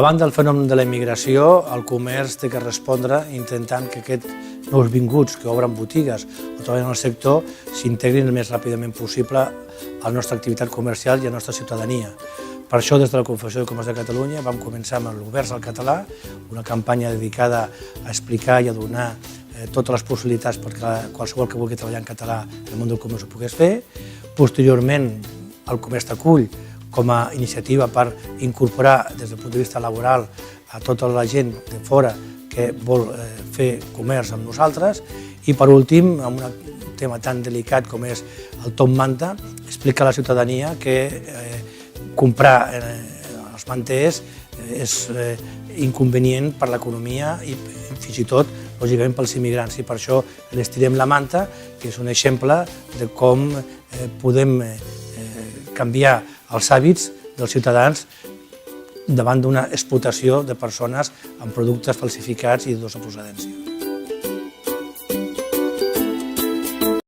Davant del fenomen de la immigració, el comerç té que respondre intentant que aquests nous vinguts que obren botigues o treballen en el sector s'integrin el més ràpidament possible a la nostra activitat comercial i a la nostra ciutadania. Per això, des de la Confederació de Comerç de Catalunya, vam començar amb l'Oberts al Català, una campanya dedicada a explicar i a donar totes les possibilitats perquè qualsevol que vulgui treballar en català en el món del comerç ho pogués fer. Posteriorment, el Comerç t'acull com a iniciativa per incorporar des del punt de vista laboral a tota la gent de fora que vol fer comerç amb nosaltres. I per últim, amb un tema tan delicat com és el top manta, explica a la ciutadania que comprar els manters és inconvenient per l'economia i fins i tot, lògicament, pels immigrants. I per això els tirem la manta, que és un exemple de com podem canviar els hàbits dels ciutadans davant d'una explotació de persones amb productes falsificats i de dudosa procedència.